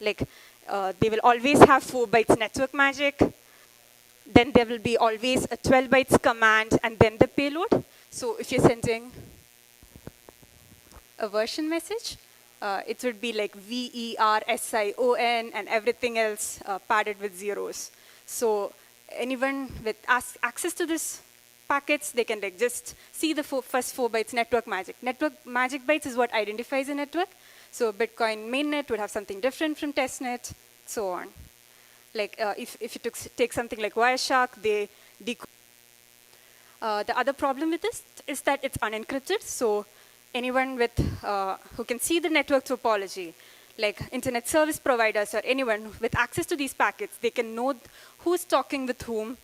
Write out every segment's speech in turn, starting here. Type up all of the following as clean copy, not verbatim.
Like, they will always have 4 bytes network magic. Then there will be always a 12 bytes command and then the payload. So if you're sending a version message, it would be like VERSION and everything else padded with zeros. So anyone with access to this packets, they can like just see the first 4 bytes network magic. Network magic bytes is what identifies a network. So Bitcoin mainnet would have something different from testnet, so on. Like if you take something like Wireshark, they decode. The other problem with this is that it's unencrypted. So anyone with who can see the network topology, like internet service providers or anyone with access to these packets, they can know who's talking with whom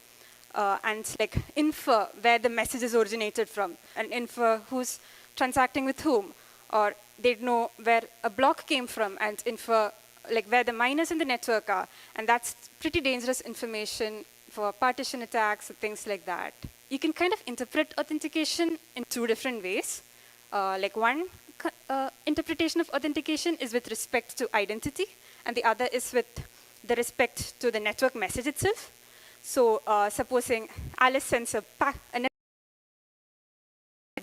and like infer where the message is originated from and infer who's transacting with whom. Or they'd know where a block came from and infer like where the miners in the network are. And that's pretty dangerous information for partition attacks and things like that. You can kind of interpret authentication in 2 different ways. Like one interpretation of authentication is with respect to identity, and the other is with the respect to the network message itself. So supposing Alice sends a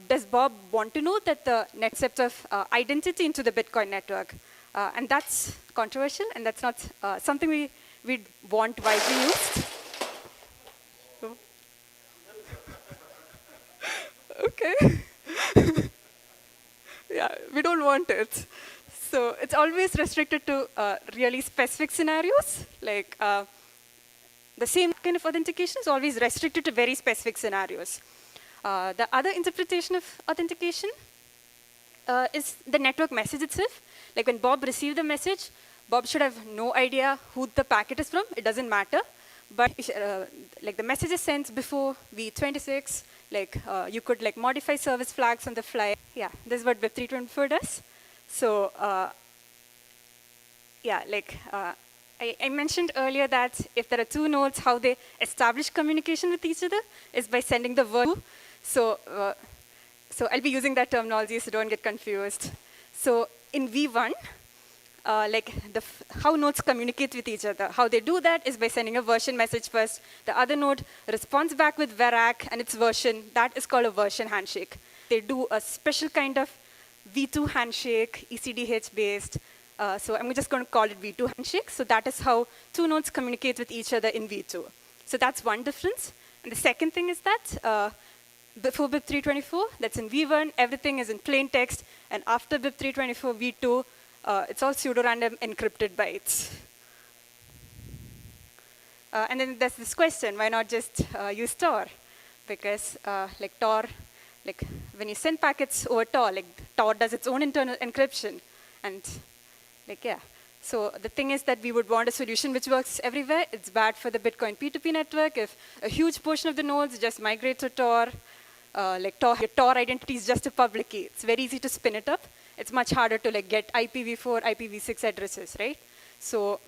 does Bob want to know that the concept of identity into the Bitcoin network? And that's controversial, and that's not something we'd want widely used. Okay. Yeah, we don't want it. So it's always restricted to really specific scenarios. Like the same kind of authentication is always restricted to very specific scenarios. The other interpretation of authentication is the network message itself. Like when Bob received the message, Bob should have no idea who the packet is from. It doesn't matter. But like the message is sent before V26, like you could like modify service flags on the fly. Yeah, this is what Web 3.4 does. So yeah, like I mentioned earlier that if there are 2 nodes, how they establish communication with each other is by sending the word. So so I'll be using that terminology, so don't get confused. So in V1, like how nodes communicate with each other. How they do that is by sending a version message first. The other node responds back with verac and its version. That is called a version handshake. They do a special kind of V2 handshake, ECDH based. So I'm just going to call it V2 handshake. So that is how 2 nodes communicate with each other in V2. So that's one difference. And the second thing is that before BIP 324, that's in V1, everything is in plain text. And after BIP 324 V2, it's all pseudo-random encrypted bytes. And then there's this question, why not just use Tor? Because like Tor, like when you send packets over Tor, like Tor does its own internal encryption. And like, yeah. So the thing is that we would want a solution which works everywhere. It's bad for the Bitcoin P2P network if a huge portion of the nodes just migrate to Tor. Like your Tor identity is just a public key. It's very easy to spin it up. It's much harder to like get IPv4, IPv6 addresses, right? So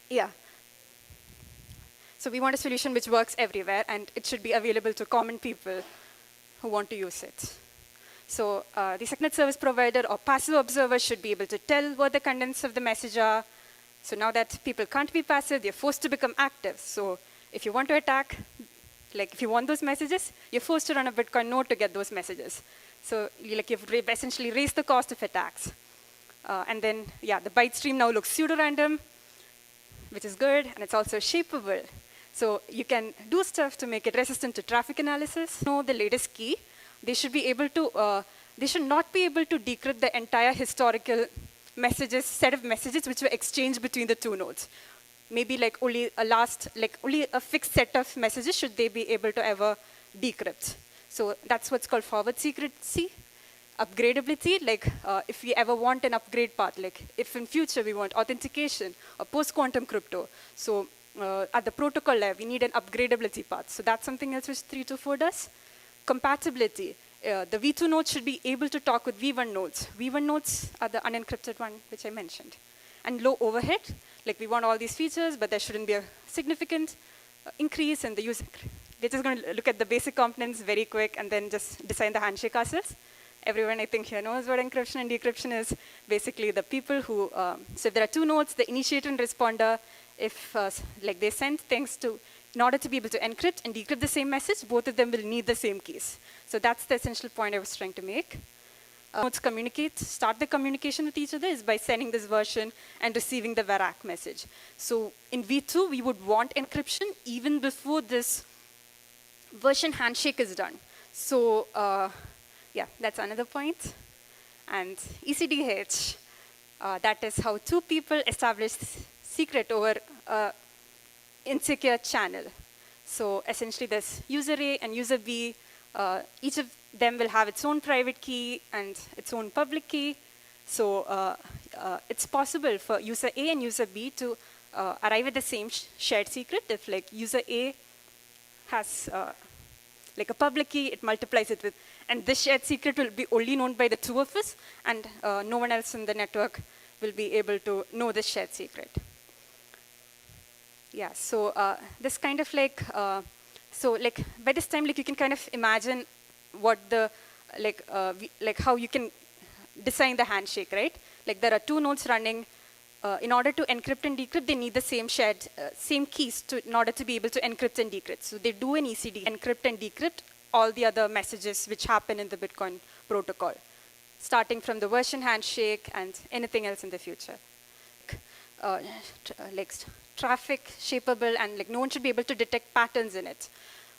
yeah. So we want a solution which works everywhere, and it should be available to common people who want to use it. So the SecNet service provider or passive observer should be able to tell what the contents of the message are. So now that people can't be passive, they're forced to become active. So if you want to attack, like if you want those messages, you're forced to run a Bitcoin node to get those messages. So you've essentially raised the cost of attacks. And then, yeah, the byte stream now looks pseudo-random, which is good, and it's also shapeable. So you can do stuff to make it resistant to traffic analysis. Know the latest key. They should be able to, they should not be able to decrypt the entire historical set of messages which were exchanged between the 2 nodes. Maybe like only a fixed set of messages should they be able to ever decrypt. So that's what's called forward secrecy. Upgradability, like if we ever want an upgrade path, like if in future we want authentication or post-quantum crypto, so at the protocol layer, we need an upgradability path. So that's something else which 324 does. Compatibility. The V2 nodes should be able to talk with V1 nodes. V1 nodes are the unencrypted one, which I mentioned. And low overhead, like we want all these features, but there shouldn't be a significant increase in the user. We're just going to look at the basic components very quick and then just design the handshake ourselves. Everyone, I think, here knows what encryption and decryption is. Basically, the people who, so if there are two nodes, the initiator and responder, if like they send things to, in order to be able to encrypt and decrypt the same message, both of them will need the same keys. So that's the essential point I was trying to make. Nodes start the communication with each other is by sending this version and receiving the Verac message. So in V2, we would want encryption even before this version handshake is done. So yeah, that's another point. And ECDH, that is how two people establish secret over insecure channel. So essentially there's user A and user B. Each of them will have its own private key and its own public key. So it's possible for user A and user B to arrive at the same shared secret. If like user A has like a public key, it multiplies it with, and this shared secret will be only known by the two of us, and no one else in the network will be able to know this shared secret. Yeah, so this kind of like, so like by this time, like you can kind of imagine what the, like how you can design the handshake, right? Like there are two nodes running. In order to encrypt and decrypt, they need the same shared, same keys in order to be able to encrypt and decrypt. So they do an ECD, encrypt and decrypt all the other messages which happen in the Bitcoin protocol, starting from the version handshake and anything else in the future. Like traffic shapeable, and like no one should be able to detect patterns in it.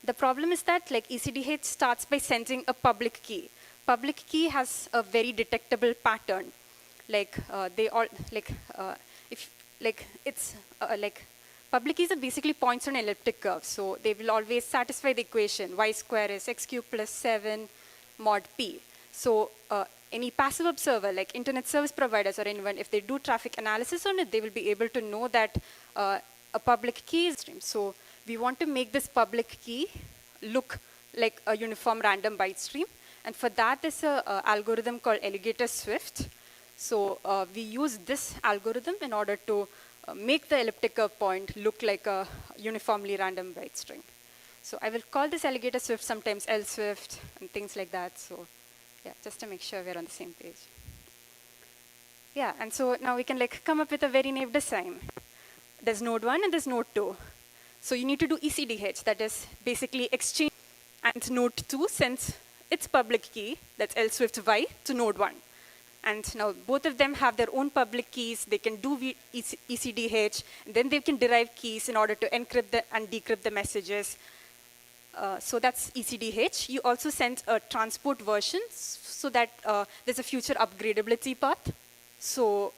The problem is that like ECDH starts by sending a public key. Public key has a very detectable pattern. Like they all if like it's like public keys are basically points on an elliptic curve, so they will always satisfy the equation y square is x cubed plus 7 mod p. So any passive observer, like internet service providers or anyone, if they do traffic analysis on it, they will be able to know that a public key is stream. So we want to make this public key look like a uniform random byte stream, and for that there's an algorithm called alligator swift. So we use this algorithm in order to make the elliptic curve point look like a uniformly random byte string. So I will call this alligator swift sometimes L swift and things like that. So yeah, just to make sure we're on the same page. Yeah, and so now we can like come up with a very naive design. There's node 1 and there's node 2. So you need to do ECDH, that is basically exchange, and node 2 sends its public key, that's L swift y, to node 1. And now both of them have their own public keys. They can do ECDH, and then they can derive keys in order to encrypt and decrypt the messages. So that's ECDH. You also send a transport version so that there's a future upgradability path. So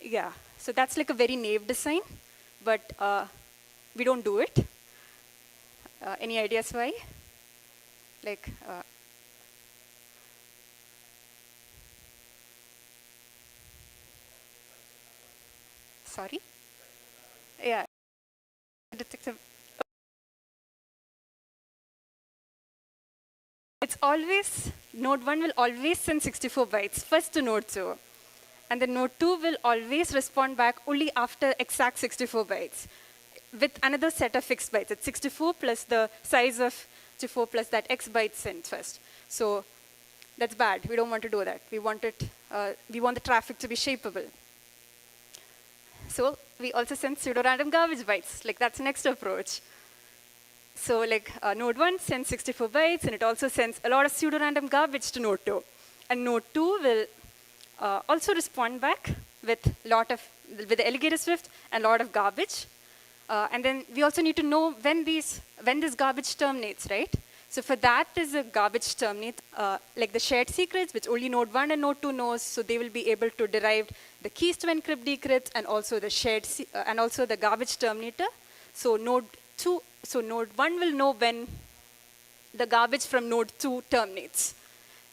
yeah, so that's like a very naive design, but we don't do it. Any ideas why? Like. Sorry? Yeah. Detective. It's always, node 1 will always send 64 bytes first to node 2. And then node 2 will always respond back only after exact 64 bytes with another set of fixed bytes. It's 64 plus the size of 64 plus that x bytes sent first. So that's bad. We don't want to do that. We want the traffic to be shapeable. So we also send pseudo-random garbage bytes. Like that's the next approach. So like node 1 sends 64 bytes, and it also sends a lot of pseudo-random garbage to node 2. And node 2 will also respond back with the alligator swift and a lot of garbage. And then we also need to know when this garbage terminates, right? So for that, there's a garbage terminate, like the shared secrets, which only node 1 and node 2 knows. So they will be able to derive the keys to encrypt, decrypt, and also the shared and also the garbage terminator. So node 1 will know when the garbage from node 2 terminates.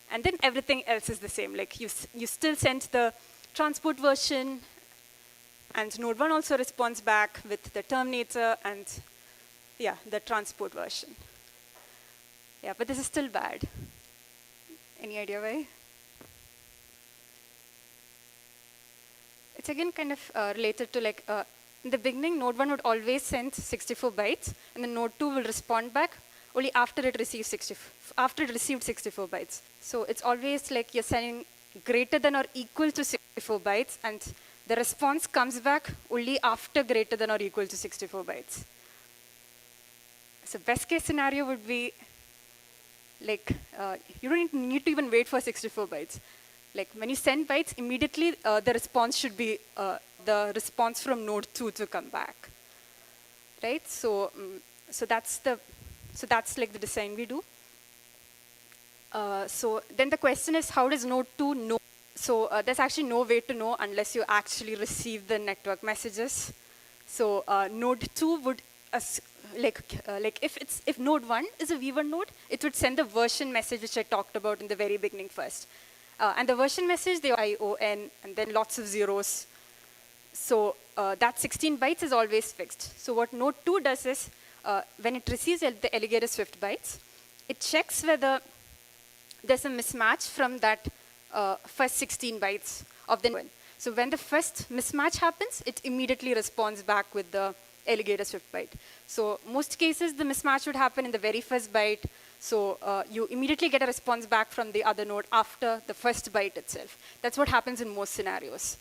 And then everything else is the same. Like you still send the transport version, and node 1 also responds back with the terminator and yeah, the transport version. Yeah, but this is still bad. Any idea why? It's again kind of related to in the beginning, node 1 would always send 64 bytes, and then node 2 will respond back only after it received 64 bytes. So it's always like you're sending greater than or equal to 64 bytes, and the response comes back only after greater than or equal to 64 bytes. So best case scenario would be like you don't need to even wait for 64 bytes. Like when you send bytes, immediately the response should be the response from node 2 to come back, right? So so that's like the design we do. So then the question is, how does node 2 know? So there's actually no way to know unless you actually receive the network messages. So node 2 would, like if node 1 is a v1 node, it would send the version message which I talked about in the very beginning first. And the version message, they ION, and then lots of zeros. So that 16 bytes is always fixed. So what node 2 does is, when it receives the alligator Swift bytes, it checks whether there's a mismatch from that first 16 bytes of the node. So when the first mismatch happens, it immediately responds back with the alligator Swift byte. So most cases, the mismatch would happen in the very first byte. So you immediately get a response back from the other node after the first byte itself. That's what happens in most scenarios.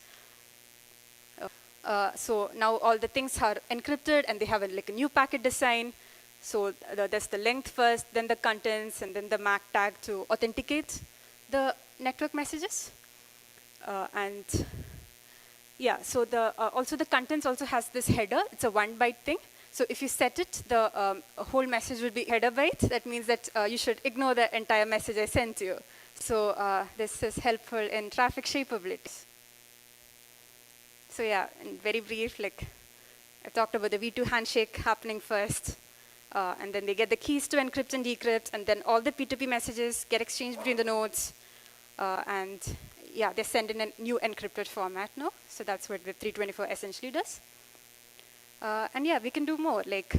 So now all the things are encrypted, and they have like a new packet design. So there's the length first, then the contents, and then the MAC tag to authenticate the network messages. And yeah, so also the contents also has this header. It's a 1 byte thing. So if you set it, the whole message will be header bytes. That means that you should ignore the entire message I sent you. So this is helpful in traffic shapeability. So yeah, in very brief, like I talked about the V2 handshake happening first. And then they get the keys to encrypt and decrypt, and then all the P2P messages get exchanged between the nodes. And yeah, they send in a new encrypted format now. So that's what BIP 324 essentially does. And yeah, we can do more. Like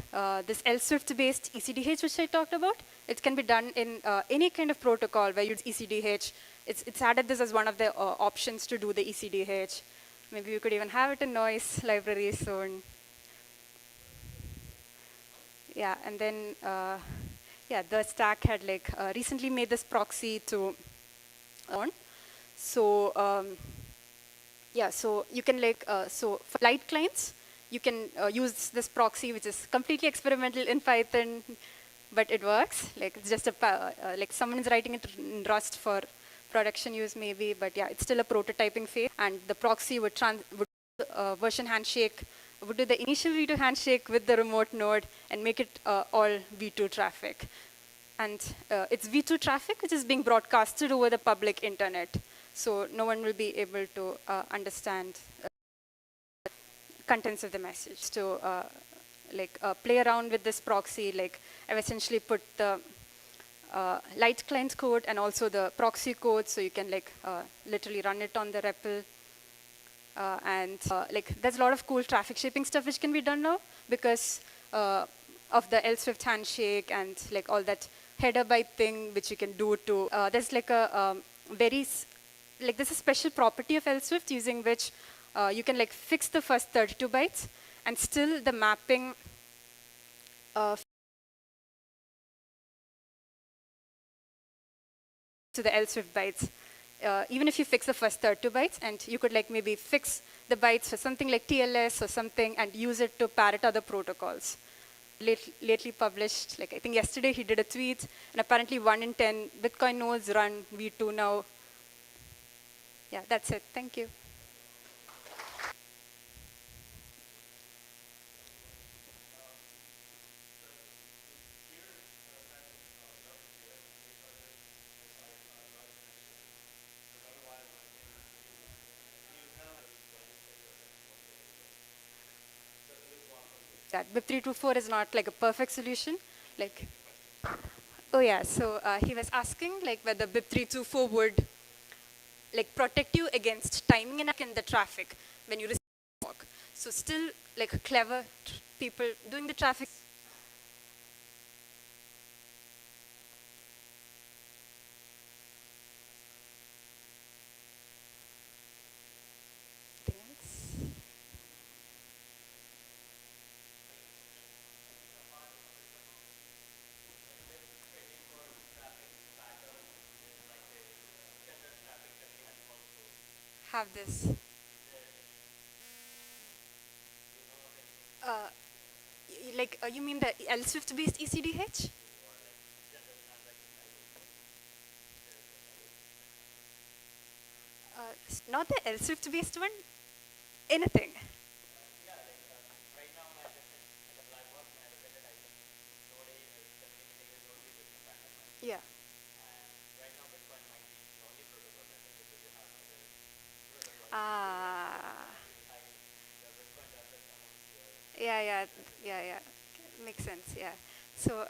this LSwift-based ECDH, which I talked about, it can be done in any kind of protocol where you use ECDH. It's added this as one of the options to do the ECDH. Maybe you could even have it in noise library soon. Yeah, and then yeah, the stack had like recently made this proxy to on. So yeah, so you can like so for light clients, you can use this proxy, which is completely experimental in Python, but it works. Like it's just a like someone is writing it in Rust for production use maybe, but yeah, it's still a prototyping phase. And the proxy would version handshake, would do the initial V2 handshake with the remote node and make it all V2 traffic. And it's V2 traffic which is being broadcasted over the public internet. So no one will be able to understand contents of the message. So like play around with this proxy, like I've essentially put the light client code and also the proxy code, so you can like literally run it on the REPL. And like there's a lot of cool traffic shaping stuff which can be done now because of the LSwift handshake and like all that header byte thing which you can do to, there's like a there's a special property of LSwift using which you can like fix the first 32 bytes and still the mapping to the LSwift bytes. Even if you fix the first 32 bytes, and you could like maybe fix the bytes for something like TLS or something and use it to parrot other protocols. Lately published, like I think yesterday he did a tweet, and apparently 1 in 10 Bitcoin nodes run V2 now. Yeah, that's it. Thank you. That BIP 324 is not like a perfect solution. Like, oh yeah, so he was asking like whether BIP 324 would like protect you against timing and in the traffic when you receive walk. So still like clever people doing the traffic. have this. Uh, you mean the L Swift based ECDH? Not the L Swift based one. Anything. Yeah. Ah. Yeah, yeah, yeah, yeah. Makes sense. Yeah. So,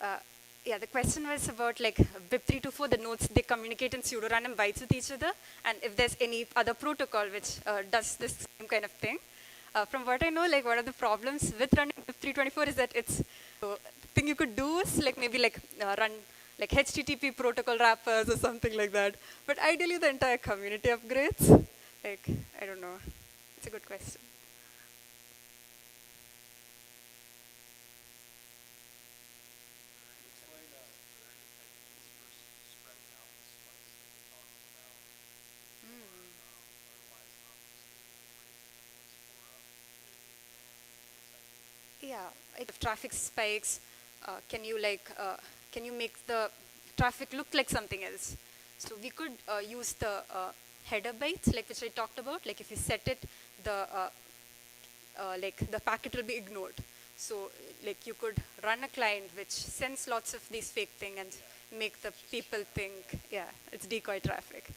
yeah, the question was about like BIP324, the nodes they communicate in pseudorandom bytes with each other, and if there's any other protocol which does this same kind of thing. From what I know, like one of the problems with running BIP324 is that it's so the thing you could do is like maybe like run like HTTP protocol wrappers or something like that. But ideally, the entire community upgrades. Like I don't know. It's a good question. Yeah, like if traffic spikes, can you can you make the traffic look like something else? So we could use the header bytes, like which I talked about. Like if you set it, the packet will be ignored. So like you could run a client which sends lots of these fake thing and make the people think, yeah, it's decoy traffic.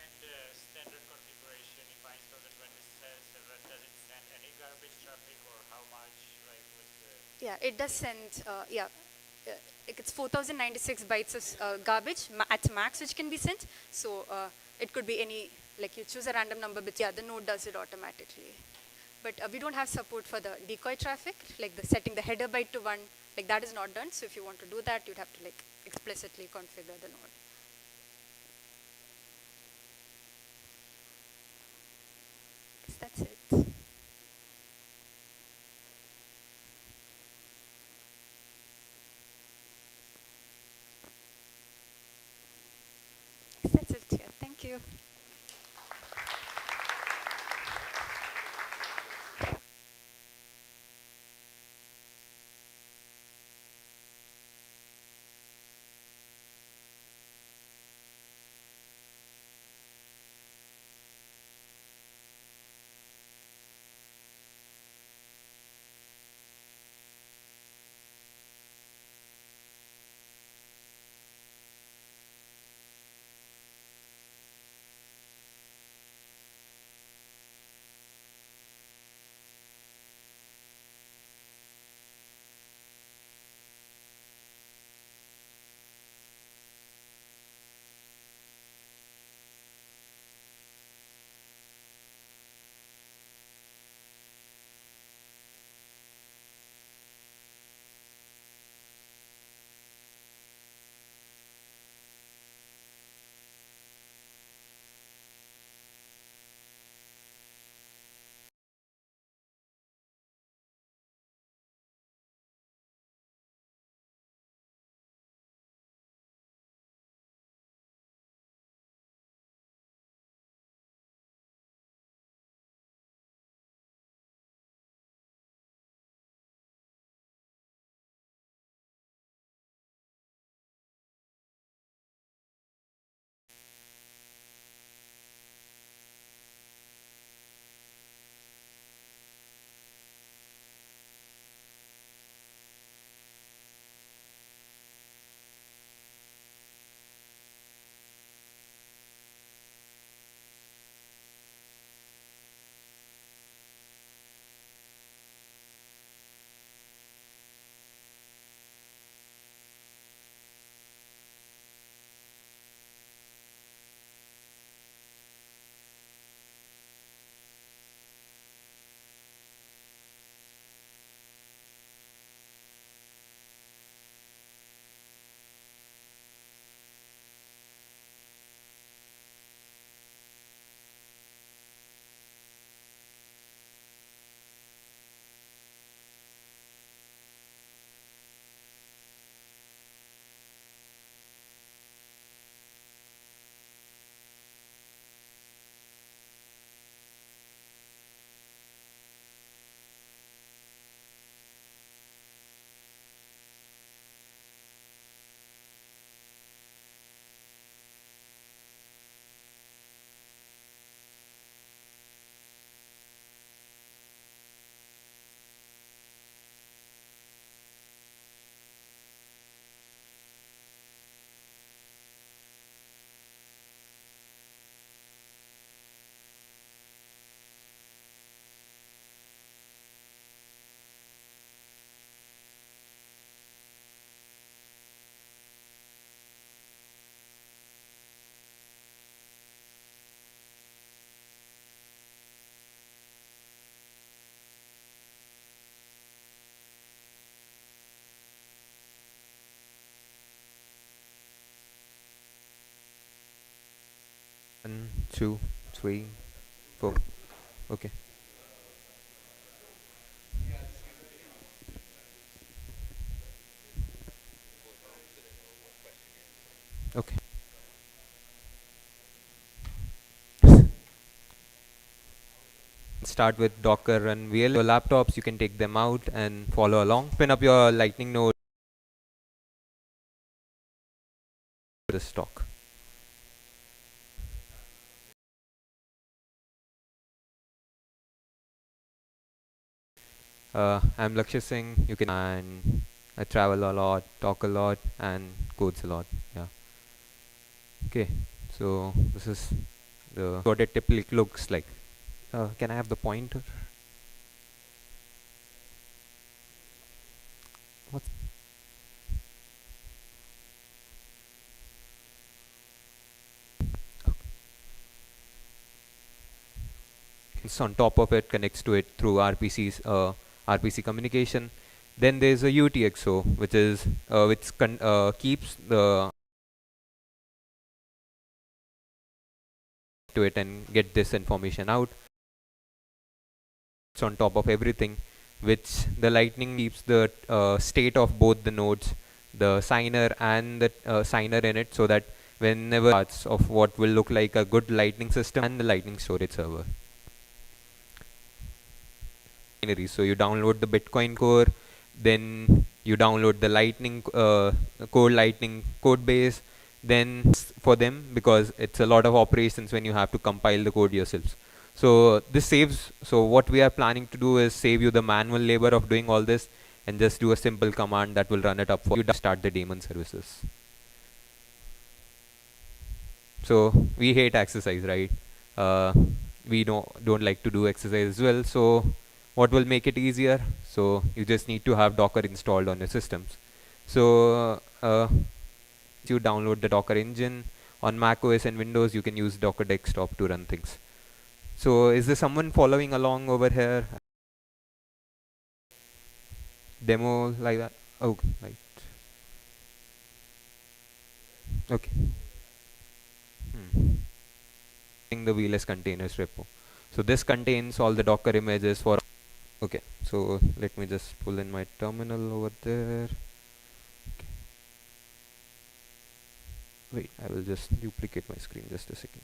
And standard configuration, if I install the 27, does it send any garbage traffic or how much? Like with the Yeah, it does send, like it's 4096 bytes of garbage at max which can be sent. So it could be any, like you choose a random number, but yeah, the node does it automatically. But we don't have support for the decoy traffic, like the setting the header byte to 1, like that is not done. So if you want to do that, you'd have to like explicitly configure the node. I guess that's it. I guess that's it. Yeah, thank you. 1, 2, 3, 4. Okay. Okay. Start with Docker run VL. Your laptops, you can take them out and follow along. Spin up your Lightning node. The stock. I'm Lakshya Singh. You can and I travel a lot, talk a lot, and codes a lot. Yeah. Okay. So this is the what it typically looks like. Can I have the pointer? What's it's on top of it, connects to it through RPC communication. Then there's a UTXO, which is keeps the to it and get this information out. It's on top of everything, which the Lightning keeps the state of both the nodes, the signer and the signer in it, so that whenever parts of what will look like a good Lightning system and the Lightning storage server. So you download the Bitcoin core, then you download the Lightning core Lightning code base. Then for them, because it's a lot of operations when you have to compile the code yourselves. So this saves. So what we are planning to do is save you the manual labor of doing all this, and just do a simple command that will run it up for you to start the daemon services. So we hate exercise, right? Uh, we don't like to do exercise as well. So what will make it easier? So you just need to have Docker installed on your systems. So you download the Docker engine on Mac OS and Windows. You can use Docker Desktop to run things. So is there someone following along over here? Demo like that? Oh, right. Okay. The VLS containers repo. So this contains all the Docker images for. Okay. So let me just pull in my terminal over there. Wait, I will just duplicate my screen just a second.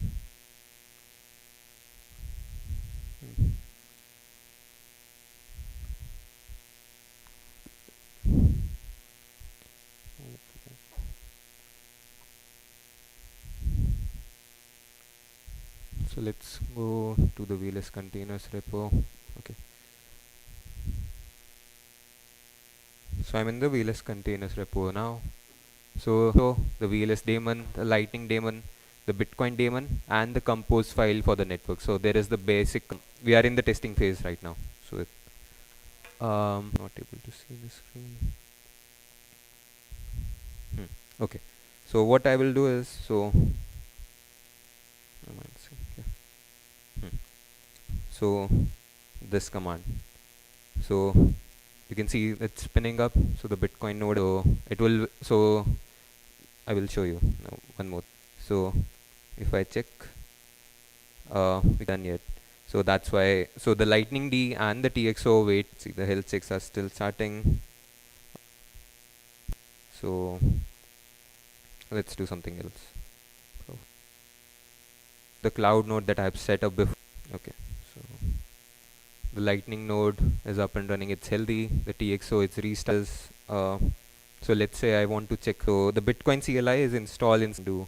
So let's go to the VLS containers repo. Okay. So I'm in the VLS containers repo now. So the VLS daemon, the Lightning daemon, the Bitcoin daemon, and the compose file for the network. So there is the basic. We are in the testing phase right now. So not able to see the screen. Okay. So what I will do is so this command. So you can see it's spinning up. So the Bitcoin node. So it will. So I will show you now one more. So if I check, we done yet. So that's why. So the Lightning D and the TXO wait. See the health checks are still starting. So let's do something else. So the cloud node that I have set up before. Okay. So the Lightning node is up and running. It's healthy. The TXO is restarted. So let's say I want to check. So the Bitcoin CLI is installed into.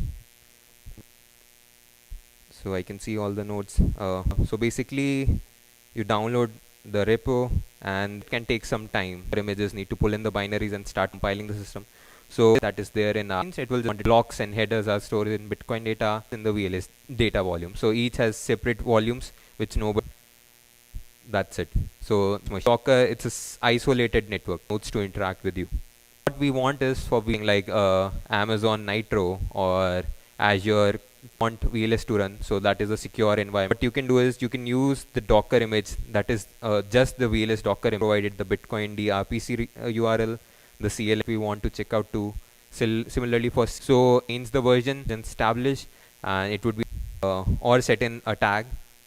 So I can see all the nodes. So basically, you download the repo and it can take some time. Images need to pull in the binaries and start compiling the system. So that is there in it will blocks and headers are stored in Bitcoin data in the VLS data volume. So each has separate volumes which nobody. That's it. So Docker, it's a isolated network nodes to interact with you. What we want is for being like Amazon Nitro or Azure want VLS to run, so that is a secure environment. What you can do is you can use the Docker image that is just the VLS Docker provided the Bitcoin the RPC URL, the CL we want to check out to. Similarly for so change the version then establish and it would be or set in a tag.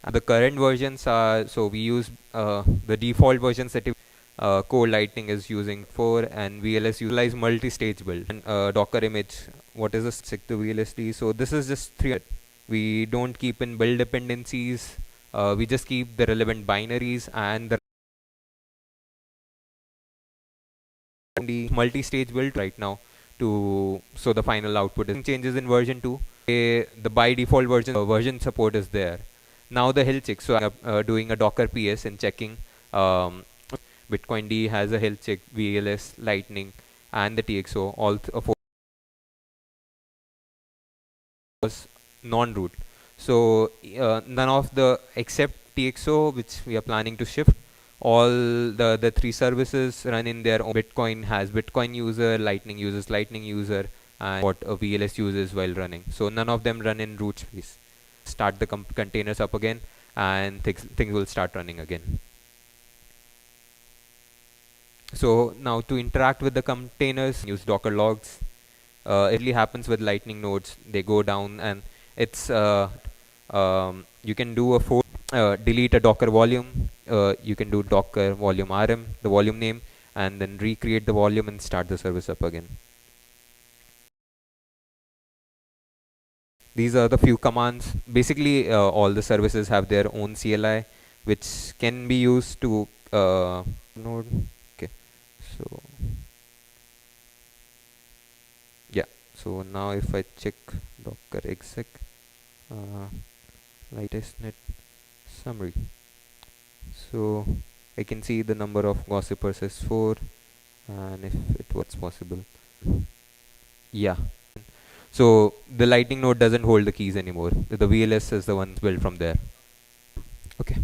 The current versions are, so we use the default versions that Core Lightning is using 4, and VLS utilize multi-stage build and Docker image. What is a stick to VLSD? So this is just 3. We don't keep in build dependencies. We just keep the relevant binaries and the multi-stage build right now to, so the final output is changes in version 2. The by default version support is there. Now the health check. So I'm doing a Docker PS and checking. Bitcoin D has a health check, VLS, Lightning, and the TXO. All 4 was non-root. So none of the except TXO, which we are planning to shift. All the 3 services run in their own. Bitcoin has Bitcoin user, Lightning uses Lightning user, and what a VLS uses while running. So none of them run in root space. Start the containers up again, and things will start running again. So now to interact with the containers, use Docker logs. It really happens with Lightning nodes. They go down, and it's you can do a delete a Docker volume. You can do Docker volume rm, the volume name, and then recreate the volume and start the service up again. These are the few commands. Basically, all the services have their own CLI, which can be used to node. Okay, so yeah. So now if I check Docker exec, testnet summary, so I can see the number of gossipers is 4, and if it was possible, yeah. So the Lightning node doesn't hold the keys anymore. The VLS is the one built from there. Okay.